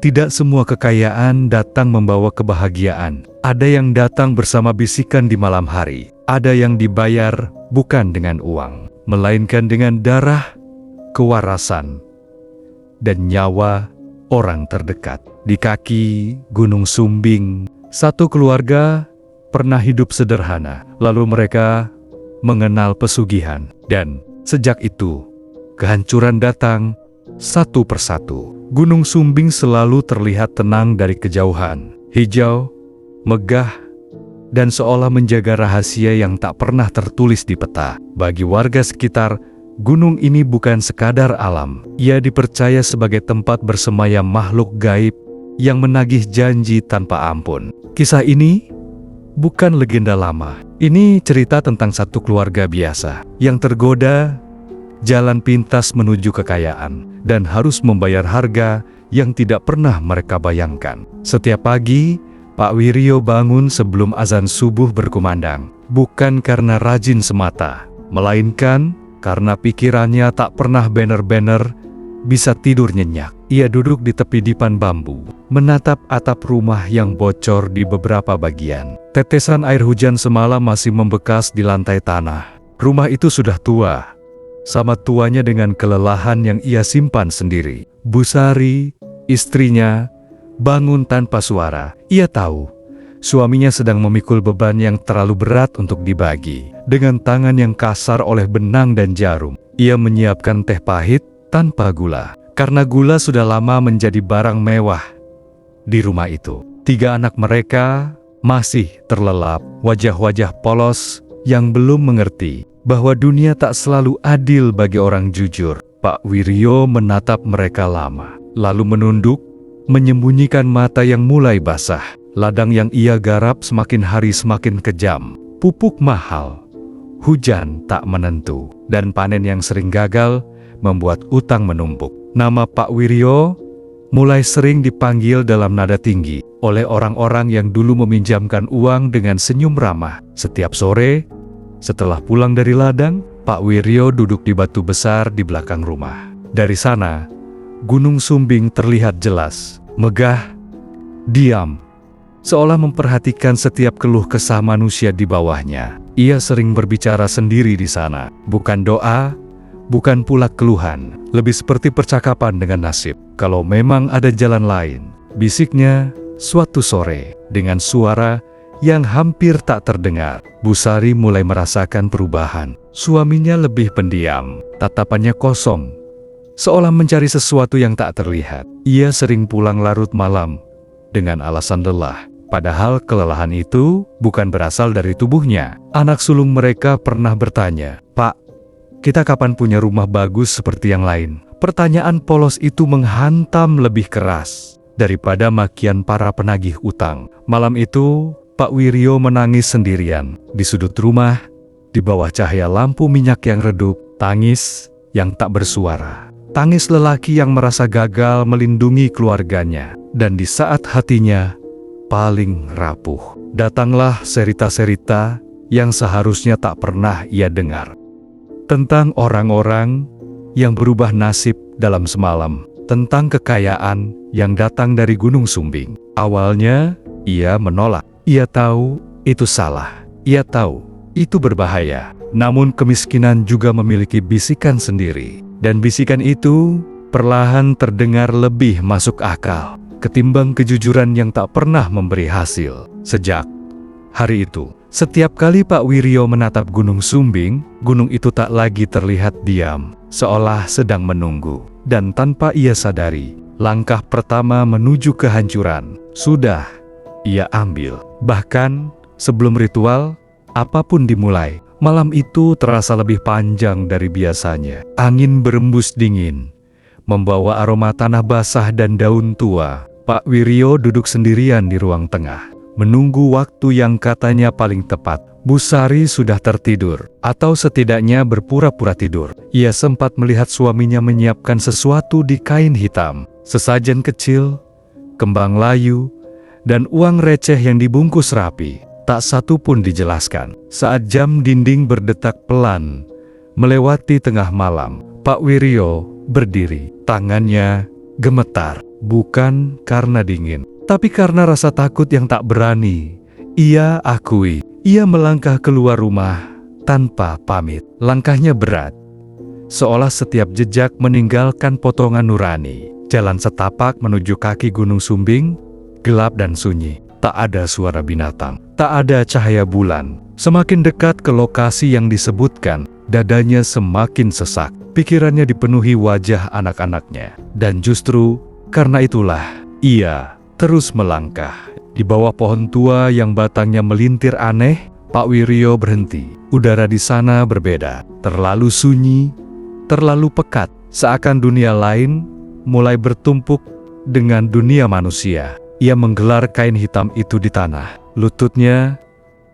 Tidak semua kekayaan datang membawa kebahagiaan. Ada yang datang bersama bisikan di malam hari. Ada yang dibayar bukan dengan uang, melainkan dengan darah, kewarasan, dan nyawa orang terdekat. Di kaki Gunung Sumbing, satu keluarga pernah hidup sederhana. Lalu mereka mengenal pesugihan. Dan sejak itu, kehancuran datang satu persatu. Gunung Sumbing selalu terlihat tenang dari kejauhan. Hijau, megah, dan seolah menjaga rahasia yang tak pernah tertulis di peta. Bagi warga sekitar, gunung ini bukan sekadar alam. Ia dipercaya sebagai tempat bersemayam makhluk gaib yang menagih janji tanpa ampun. Kisah ini bukan legenda lama. Ini cerita tentang satu keluarga biasa yang tergoda jalan pintas menuju kekayaan dan harus membayar harga yang tidak pernah mereka bayangkan. Setiap pagi, Pak Wiryo bangun sebelum azan subuh berkumandang. Bukan karena rajin semata, melainkan karena pikirannya tak pernah bener-bener bisa tidur nyenyak. Ia duduk di tepi dipan bambu, menatap atap rumah yang bocor di beberapa bagian. Tetesan air hujan semalam masih membekas di lantai tanah. Rumah itu sudah tua, sama tuanya dengan kelelahan yang ia simpan sendiri. Bu Sari, istrinya, bangun tanpa suara. Ia tahu, suaminya sedang memikul beban yang terlalu berat untuk dibagi. Dengan tangan yang kasar oleh benang dan jarum, ia menyiapkan teh pahit tanpa gula. Karena gula sudah lama menjadi barang mewah di rumah itu. 3 anak mereka masih terlelap, wajah-wajah polos yang belum mengerti bahwa dunia tak selalu adil bagi orang jujur. Pak Wiryo menatap mereka lama, lalu menunduk, menyembunyikan mata yang mulai basah. Ladang yang ia garap semakin hari semakin kejam. Pupuk mahal, hujan tak menentu, dan panen yang sering gagal membuat utang menumpuk. Nama Pak Wiryo mulai sering dipanggil dalam nada tinggi oleh orang-orang yang dulu meminjamkan uang dengan senyum ramah. Setiap sore, setelah pulang dari ladang, Pak Wiryo duduk di batu besar di belakang rumah. Dari sana, Gunung Sumbing terlihat jelas, megah, diam, seolah memperhatikan setiap keluh kesah manusia di bawahnya. Ia sering berbicara sendiri di sana, bukan doa, bukan pula keluhan, lebih seperti percakapan dengan nasib. Kalau memang ada jalan lain, bisiknya suatu sore dengan suara yang hampir tak terdengar. Bu Sari mulai merasakan perubahan. Suaminya lebih pendiam, tatapannya kosong, seolah mencari sesuatu yang tak terlihat. Ia sering pulang larut malam dengan alasan lelah. Padahal kelelahan itu bukan berasal dari tubuhnya. Anak sulung mereka pernah bertanya, "Pak, kita kapan punya rumah bagus seperti yang lain?" Pertanyaan polos itu menghantam lebih keras daripada makian para penagih utang. Malam itu, Pak Wiryo menangis sendirian di sudut rumah, di bawah cahaya lampu minyak yang redup. Tangis yang tak bersuara, tangis lelaki yang merasa gagal melindungi keluarganya. Dan di saat hatinya paling rapuh, datanglah cerita-cerita yang seharusnya tak pernah ia dengar. Tentang orang-orang yang berubah nasib dalam semalam, tentang kekayaan yang datang dari Gunung Sumbing. Awalnya, ia menolak. Ia tahu itu salah. Ia tahu itu berbahaya. Namun kemiskinan juga memiliki bisikan sendiri. Dan bisikan itu perlahan terdengar lebih masuk akal ketimbang kejujuran yang tak pernah memberi hasil. Sejak hari itu, setiap kali Pak Wiryo menatap Gunung Sumbing, gunung itu tak lagi terlihat diam, seolah sedang menunggu. Dan tanpa ia sadari, langkah pertama menuju kehancuran sudah ia ambil. Bahkan sebelum ritual apapun dimulai, malam itu terasa lebih panjang dari biasanya. Angin berembus dingin, membawa aroma tanah basah dan daun tua. Pak Wiryo duduk sendirian di ruang tengah, menunggu waktu yang katanya paling tepat. Bu Sari sudah tertidur, atau setidaknya berpura-pura tidur. Ia sempat melihat suaminya menyiapkan sesuatu di kain hitam, sesajen kecil, kembang layu, dan uang receh yang dibungkus rapi. Tak satu pun dijelaskan. Saat jam dinding berdetak pelan, melewati tengah malam, Pak Wiryo berdiri. Tangannya gemetar. bukan karena dingin, tapi karena rasa takut yang tak berani ia akui. Ia melangkah keluar rumah tanpa pamit. Langkahnya berat, seolah setiap jejak meninggalkan potongan nurani. Jalan setapak menuju kaki Gunung Sumbing, gelap dan sunyi. Tak ada suara binatang, tak ada cahaya bulan. Semakin dekat ke lokasi yang disebutkan, dadanya semakin sesak. Pikirannya dipenuhi wajah anak-anaknya. Dan justru karena itulah, ia terus melangkah. Di bawah pohon tua yang batangnya melintir aneh, Pak Wiryo berhenti. Udara di sana berbeda, terlalu sunyi, terlalu pekat. Seakan dunia lain mulai bertumpuk dengan dunia manusia. Ia menggelar kain hitam itu di tanah. Lututnya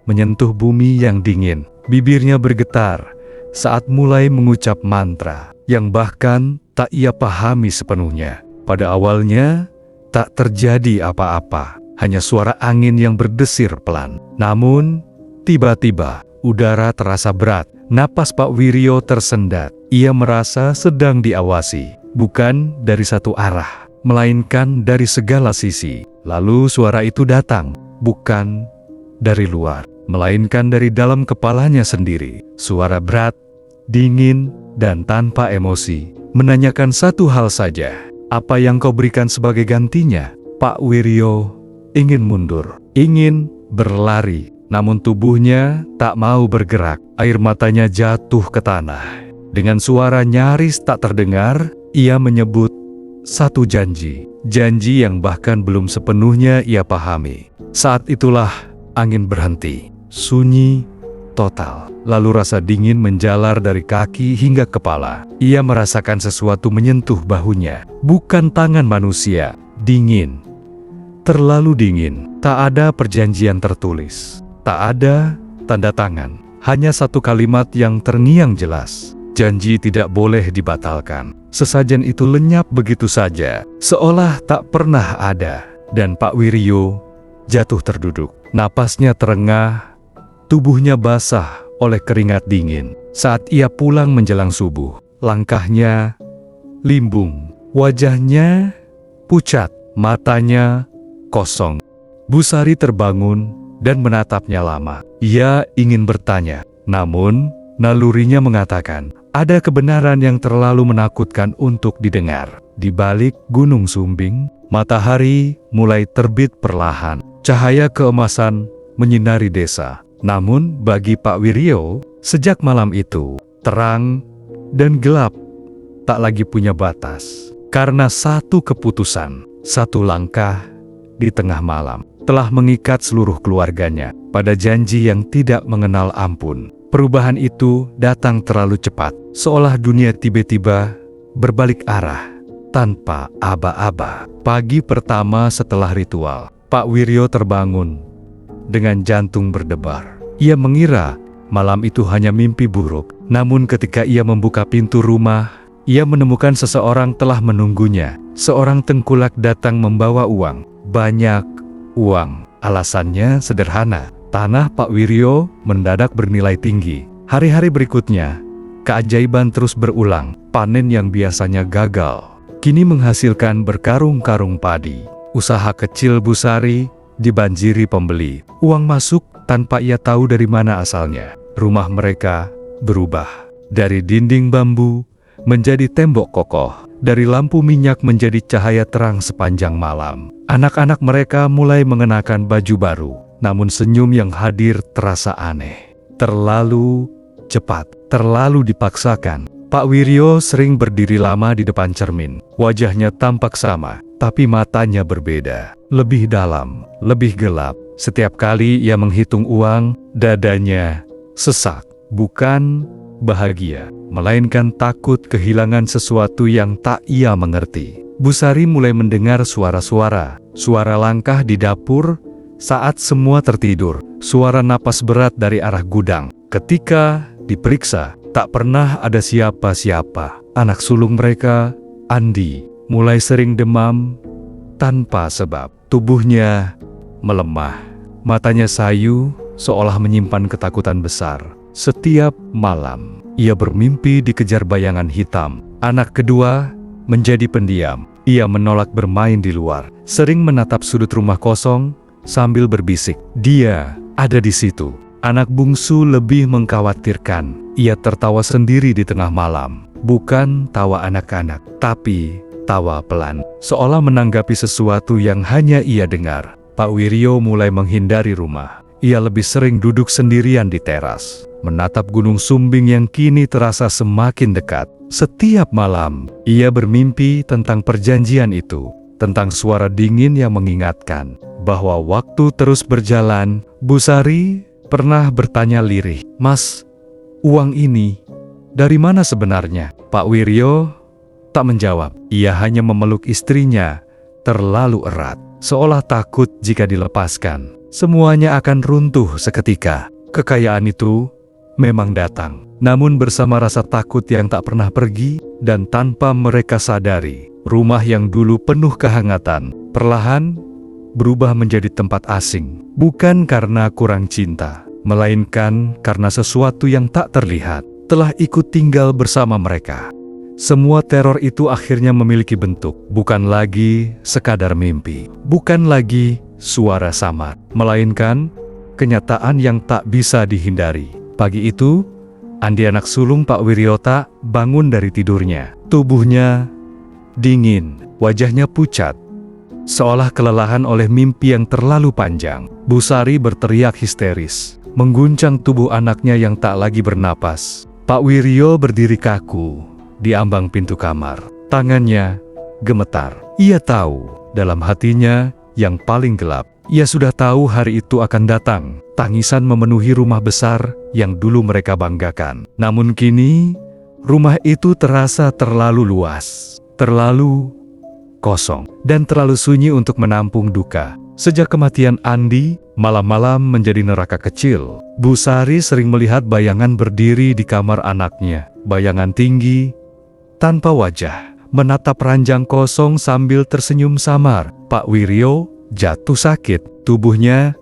menyentuh bumi yang dingin. Bibirnya bergetar saat mulai mengucap mantra yang bahkan tak ia pahami sepenuhnya. Pada awalnya tak terjadi apa-apa, hanya suara angin yang berdesir pelan. Namun tiba-tiba udara terasa berat. Napas Pak Wiryo tersendat. Ia merasa sedang diawasi, bukan dari satu arah, melainkan dari segala sisi. Lalu suara itu datang, bukan dari luar, melainkan dari dalam kepalanya sendiri. Suara berat, dingin, dan tanpa emosi, menanyakan satu hal saja. Apa yang kau berikan sebagai gantinya? Pak Wiryo ingin mundur, ingin berlari, namun tubuhnya tak mau bergerak. Air matanya jatuh ke tanah. Dengan suara nyaris tak terdengar, ia menyebut satu janji. Janji yang bahkan belum sepenuhnya ia pahami. Saat itulah angin berhenti. Sunyi total. Lalu rasa dingin menjalar dari kaki hingga kepala. Ia merasakan sesuatu menyentuh bahunya. Bukan tangan manusia. Dingin. Terlalu dingin. Tak ada perjanjian tertulis. Tak ada tanda tangan. Hanya satu kalimat yang terngiang jelas. Janji tidak boleh dibatalkan. Sesajen itu lenyap begitu saja, seolah tak pernah ada. Dan Pak Wiryo jatuh terduduk. Napasnya terengah, tubuhnya basah oleh keringat dingin. Saat ia pulang menjelang subuh, langkahnya limbung, wajahnya pucat, matanya kosong. Bu Sari terbangun dan menatapnya lama. Ia ingin bertanya, namun nalurinya mengatakan, ada kebenaran yang terlalu menakutkan untuk didengar. Di balik Gunung Sumbing, matahari mulai terbit perlahan. Cahaya keemasan menyinari desa. Namun bagi Pak Wiryo, sejak malam itu, terang dan gelap tak lagi punya batas. Karena satu keputusan, satu langkah di tengah malam, telah mengikat seluruh keluarganya pada janji yang tidak mengenal ampun. Perubahan itu datang terlalu cepat, seolah dunia tiba-tiba berbalik arah, tanpa aba-aba. Pagi pertama setelah ritual, Pak Wiryo terbangun dengan jantung berdebar. Ia mengira malam itu hanya mimpi buruk, namun ketika ia membuka pintu rumah, ia menemukan seseorang telah menunggunya. Seorang tengkulak datang membawa uang, banyak uang. Alasannya sederhana. Tanah Pak Wiryo mendadak bernilai tinggi. Hari-hari berikutnya, keajaiban terus berulang. Panen yang biasanya gagal, kini menghasilkan berkarung-karung padi. Usaha kecil Bu Sari dibanjiri pembeli. Uang masuk tanpa ia tahu dari mana asalnya. Rumah mereka berubah. Dari dinding bambu menjadi tembok kokoh. Dari lampu minyak menjadi cahaya terang sepanjang malam. Anak-anak mereka mulai mengenakan baju baru. Namun senyum yang hadir terasa aneh. Terlalu cepat, terlalu dipaksakan. Pak Wiryo sering berdiri lama di depan cermin. Wajahnya tampak sama, tapi matanya berbeda. Lebih dalam, lebih gelap. Setiap kali ia menghitung uang, dadanya sesak. Bukan bahagia, melainkan takut kehilangan sesuatu yang tak ia mengerti. Bu Sari mulai mendengar suara-suara. Suara langkah di dapur saat semua tertidur, suara napas berat dari arah gudang. Ketika diperiksa, tak pernah ada siapa-siapa. Anak sulung mereka, Andi, mulai sering demam tanpa sebab. Tubuhnya melemah, matanya sayu, seolah menyimpan ketakutan besar. Setiap malam, ia bermimpi dikejar bayangan hitam. Anak kedua, menjadi pendiam. Ia menolak bermain di luar, sering menatap sudut rumah kosong sambil berbisik, "Dia ada di situ." Anak bungsu lebih mengkhawatirkan. Ia tertawa sendiri di tengah malam. Bukan tawa anak-anak, tapi tawa pelan, seolah menanggapi sesuatu yang hanya ia dengar. Pak Wiryo mulai menghindari rumah. Ia lebih sering duduk sendirian di teras, menatap Gunung Sumbing yang kini terasa semakin dekat. Setiap malam, ia bermimpi tentang perjanjian itu, tentang suara dingin yang mengingatkan bahwa waktu terus berjalan. Bu Sari pernah bertanya lirih, "Mas, uang ini dari mana sebenarnya?" Pak Wiryo tak menjawab. Ia hanya memeluk istrinya terlalu erat, seolah takut jika dilepaskan semuanya akan runtuh seketika. Kekayaan itu memang datang, namun bersama rasa takut yang tak pernah pergi, dan tanpa mereka sadari, rumah yang dulu penuh kehangatan perlahan berubah menjadi tempat asing. Bukan karena kurang cinta, melainkan karena sesuatu yang tak terlihat telah ikut tinggal bersama mereka. Semua teror itu akhirnya memiliki bentuk, bukan lagi sekadar mimpi, bukan lagi suara samar, melainkan kenyataan yang tak bisa dihindari. Pagi itu, Andi anak sulung Pak Wiryota bangun dari tidurnya. Tubuhnya dingin, wajahnya pucat, seolah kelelahan oleh mimpi yang terlalu panjang. Bu Sari berteriak histeris, mengguncang tubuh anaknya yang tak lagi bernapas. Pak Wiryo berdiri kaku di ambang pintu kamar. Tangannya gemetar. Ia tahu, dalam hatinya yang paling gelap, ia sudah tahu hari itu akan datang. Tangisan memenuhi rumah besar yang dulu mereka banggakan. Namun kini, rumah itu terasa terlalu luas, terlalu kosong, dan terlalu sunyi untuk menampung duka. Sejak kematian Andi, malam-malam menjadi neraka kecil. Bu Sari sering melihat bayangan berdiri di kamar anaknya. Bayangan tinggi, tanpa wajah, menatap ranjang kosong sambil tersenyum samar. Pak Wiryo jatuh sakit, tubuhnya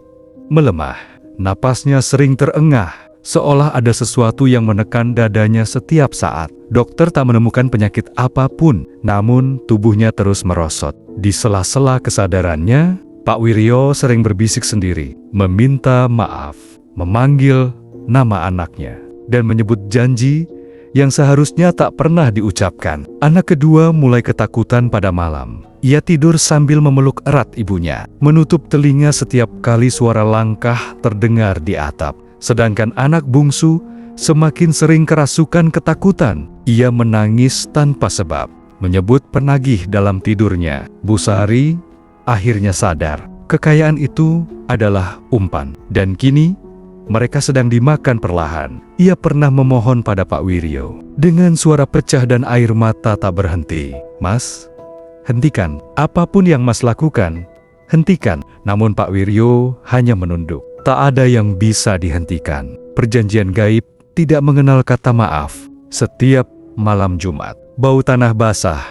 melemah, napasnya sering terengah, seolah ada sesuatu yang menekan dadanya setiap saat. Dokter tak menemukan penyakit apapun, namun tubuhnya terus merosot. Di sela-sela kesadarannya, Pak Wiryo sering berbisik sendiri, meminta maaf, memanggil nama anaknya, dan menyebut janji yang seharusnya tak pernah diucapkan. Anak kedua mulai ketakutan pada malam. Ia tidur sambil memeluk erat ibunya, menutup telinga setiap kali suara langkah terdengar di atap. Sedangkan anak bungsu semakin sering kerasukan ketakutan. Ia menangis tanpa sebab, menyebut penagih dalam tidurnya. Bu Sari akhirnya sadar, kekayaan itu adalah umpan, dan kini mereka sedang dimakan perlahan. Ia pernah memohon pada Pak Wiryo dengan suara pecah dan air mata tak berhenti, "Mas, hentikan. Apapun yang Mas lakukan, hentikan." Namun Pak Wiryo hanya menunduk. Tak ada yang bisa dihentikan. Perjanjian gaib tidak mengenal kata maaf. Setiap malam Jumat, bau tanah basah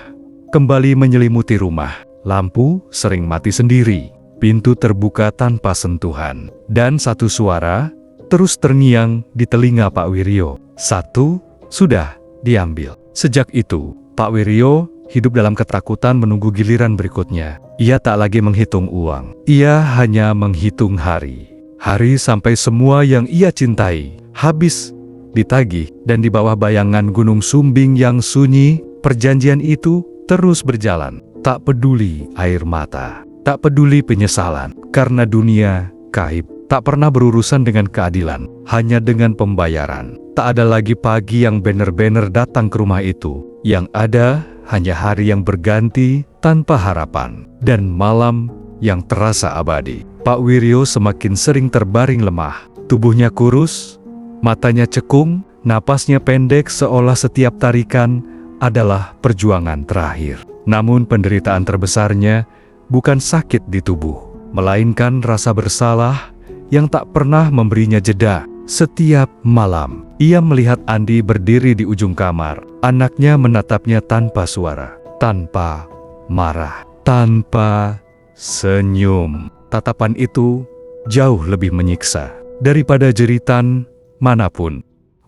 kembali menyelimuti rumah. Lampu sering mati sendiri. Pintu terbuka tanpa sentuhan. Dan satu suara terus terngiang di telinga Pak Wiryo. "Satu sudah diambil." Sejak itu, Pak Wiryo hidup dalam ketakutan menunggu giliran berikutnya. Ia tak lagi menghitung uang. Ia hanya menghitung hari. Hari sampai semua yang ia cintai habis, ditagih, dan di bawah bayangan Gunung Sumbing yang sunyi, perjanjian itu terus berjalan. Tak peduli air mata, tak peduli penyesalan, karena dunia gaib tak pernah berurusan dengan keadilan, hanya dengan pembayaran. Tak ada lagi pagi yang banner-banner datang ke rumah itu. Yang ada hanya hari yang berganti tanpa harapan, dan malam yang terasa abadi. Pak Wiryo semakin sering terbaring lemah. Tubuhnya kurus, matanya cekung, napasnya pendek seolah setiap tarikan adalah perjuangan terakhir. Namun penderitaan terbesarnya bukan sakit di tubuh, melainkan rasa bersalah yang tak pernah memberinya jeda. Setiap malam, ia melihat Andi berdiri di ujung kamar. Anaknya menatapnya tanpa suara, tanpa marah, tanpa senyum. Tatapan itu jauh lebih menyiksa daripada jeritan manapun.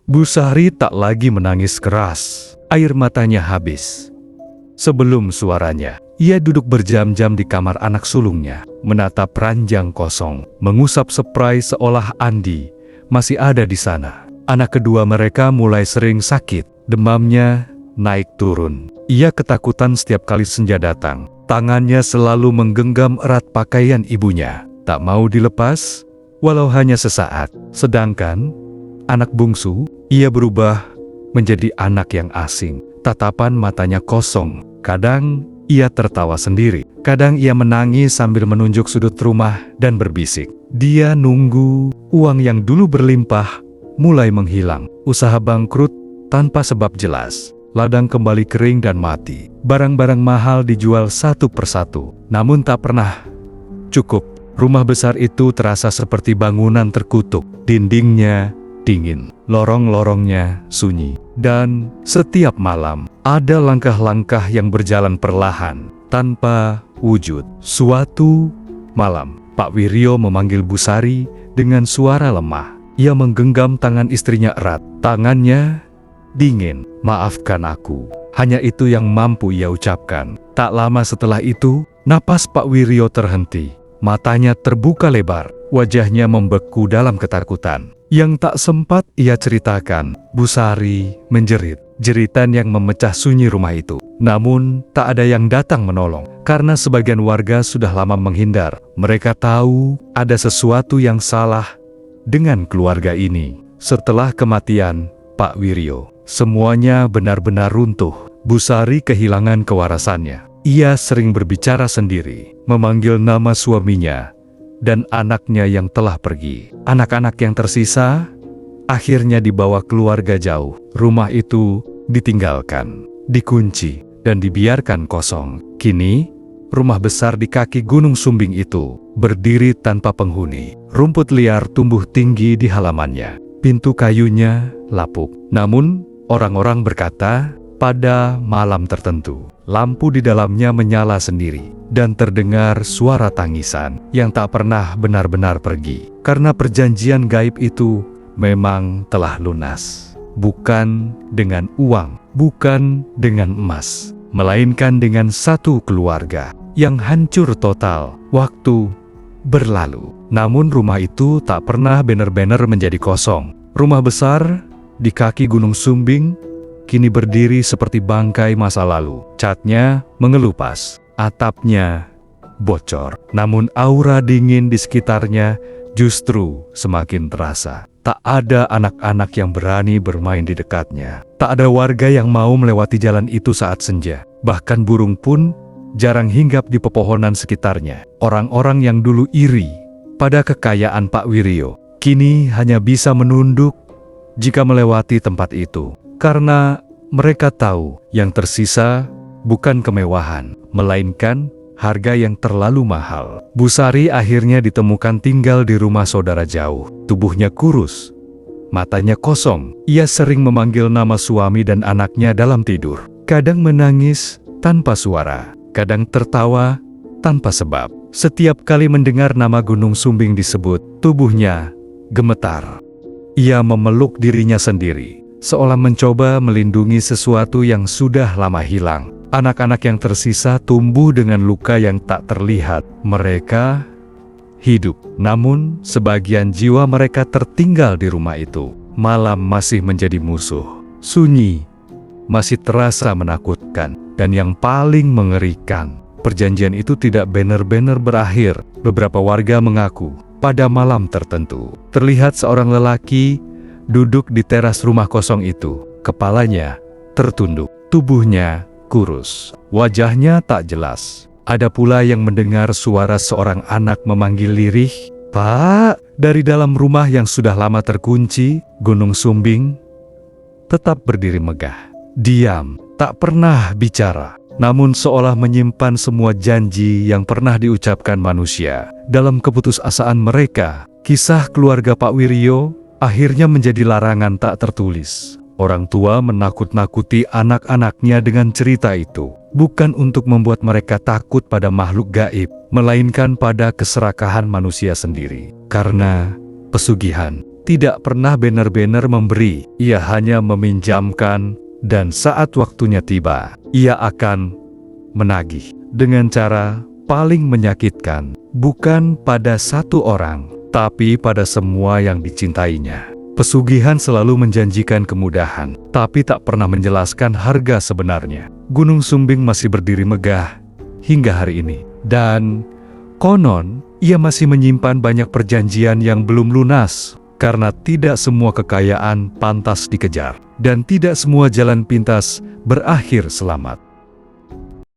Bu Sari tak lagi menangis keras. Air matanya habis. Sebelum suaranya, ia duduk berjam-jam di kamar anak sulungnya, menatap ranjang kosong, mengusap spray seolah Andi masih ada di sana. Anak kedua mereka mulai sering sakit, demamnya naik turun. Ia ketakutan setiap kali senja datang. Tangannya selalu menggenggam erat pakaian ibunya, tak mau dilepas, walau hanya sesaat. Sedangkan anak bungsu, ia berubah menjadi anak yang asing. Tatapan matanya kosong. Kadang ia tertawa sendiri. Kadang ia menangis sambil menunjuk sudut rumah dan berbisik. Dia nunggu uang yang dulu berlimpah mulai menghilang. Usaha bangkrut tanpa sebab jelas. Ladang kembali kering dan mati. Barang-barang mahal dijual satu persatu. Namun tak pernah cukup. Rumah besar itu terasa seperti bangunan terkutuk. Dindingnya dingin, lorong-lorongnya sunyi. Dan setiap malam, ada langkah-langkah yang berjalan perlahan, tanpa wujud. Suatu malam, Pak Wiryo memanggil Bu Sari dengan suara lemah. Ia menggenggam tangan istrinya erat. Tangannya dingin. "Maafkan aku." Hanya itu yang mampu ia ucapkan. Tak lama setelah itu, napas Pak Wiryo terhenti. Matanya terbuka lebar. Wajahnya membeku dalam ketakutan. Yang tak sempat ia ceritakan, Bu Sari menjerit. Jeritan yang memecah sunyi rumah itu. Namun, tak ada yang datang menolong. Karena sebagian warga sudah lama menghindar. Mereka tahu ada sesuatu yang salah dengan keluarga ini. Setelah kematian Pak Wiryo, semuanya benar-benar runtuh. Bu Sari kehilangan kewarasannya. Ia sering berbicara sendiri, memanggil nama suaminya dan anaknya yang telah pergi. Anak-anak yang tersisa akhirnya dibawa keluarga jauh. Rumah itu ditinggalkan, dikunci, dan dibiarkan kosong. Kini, rumah besar di kaki Gunung Sumbing itu berdiri tanpa penghuni. Rumput liar tumbuh tinggi di halamannya. Pintu kayunya lapuk. Namun, orang-orang berkata, pada malam tertentu, lampu di dalamnya menyala sendiri, dan terdengar suara tangisan yang tak pernah benar-benar pergi. Karena perjanjian gaib itu memang telah lunas. Bukan dengan uang, bukan dengan emas, melainkan dengan satu keluarga yang hancur total. Waktu berlalu, namun rumah itu tak pernah benar-benar menjadi kosong. Rumah besar di kaki Gunung Sumbing kini berdiri seperti bangkai masa lalu. Catnya mengelupas, atapnya bocor. Namun aura dingin di sekitarnya justru semakin terasa. Tak ada anak-anak yang berani bermain di dekatnya. Tak ada warga yang mau melewati jalan itu saat senja. Bahkan burung pun jarang hinggap di pepohonan sekitarnya. Orang-orang yang dulu iri pada kekayaan Pak Wiryo, kini hanya bisa menunduk jika melewati tempat itu. Karena mereka tahu yang tersisa bukan kemewahan, melainkan harga yang terlalu mahal. Bu Sari akhirnya ditemukan tinggal di rumah saudara jauh. Tubuhnya kurus, matanya kosong. Ia sering memanggil nama suami dan anaknya dalam tidur. Kadang menangis tanpa suara, kadang tertawa tanpa sebab. Setiap kali mendengar nama Gunung Sumbing disebut, tubuhnya gemetar. Ia memeluk dirinya sendiri, seolah mencoba melindungi sesuatu yang sudah lama hilang. Anak-anak yang tersisa tumbuh dengan luka yang tak terlihat. Mereka hidup, namun sebagian jiwa mereka tertinggal di rumah itu. Malam masih menjadi musuh. Sunyi masih terasa menakutkan. Dan yang paling mengerikan, perjanjian itu tidak benar-benar berakhir. Beberapa warga mengaku, pada malam tertentu, terlihat seorang lelaki duduk di teras rumah kosong itu. Kepalanya tertunduk, tubuhnya kurus, wajahnya tak jelas. Ada pula yang mendengar suara seorang anak memanggil lirih, "Pak!" Dari dalam rumah yang sudah lama terkunci, Gunung Sumbing tetap berdiri megah. Diam, tak pernah bicara, namun seolah menyimpan semua janji yang pernah diucapkan manusia. Dalam keputusasaan mereka, kisah keluarga Pak Wiryo akhirnya menjadi larangan tak tertulis. Orang tua menakut-nakuti anak-anaknya dengan cerita itu, bukan untuk membuat mereka takut pada makhluk gaib, melainkan pada keserakahan manusia sendiri. Karena pesugihan tidak pernah benar-benar memberi, ia hanya meminjamkan, dan saat waktunya tiba, ia akan menagih dengan cara paling menyakitkan, bukan pada satu orang, tapi pada semua yang dicintainya. Pesugihan selalu menjanjikan kemudahan, tapi tak pernah menjelaskan harga sebenarnya. Gunung Sumbing masih berdiri megah hingga hari ini. Dan konon, ia masih menyimpan banyak perjanjian yang belum lunas. Karena tidak semua kekayaan pantas dikejar. Dan tidak semua jalan pintas berakhir selamat.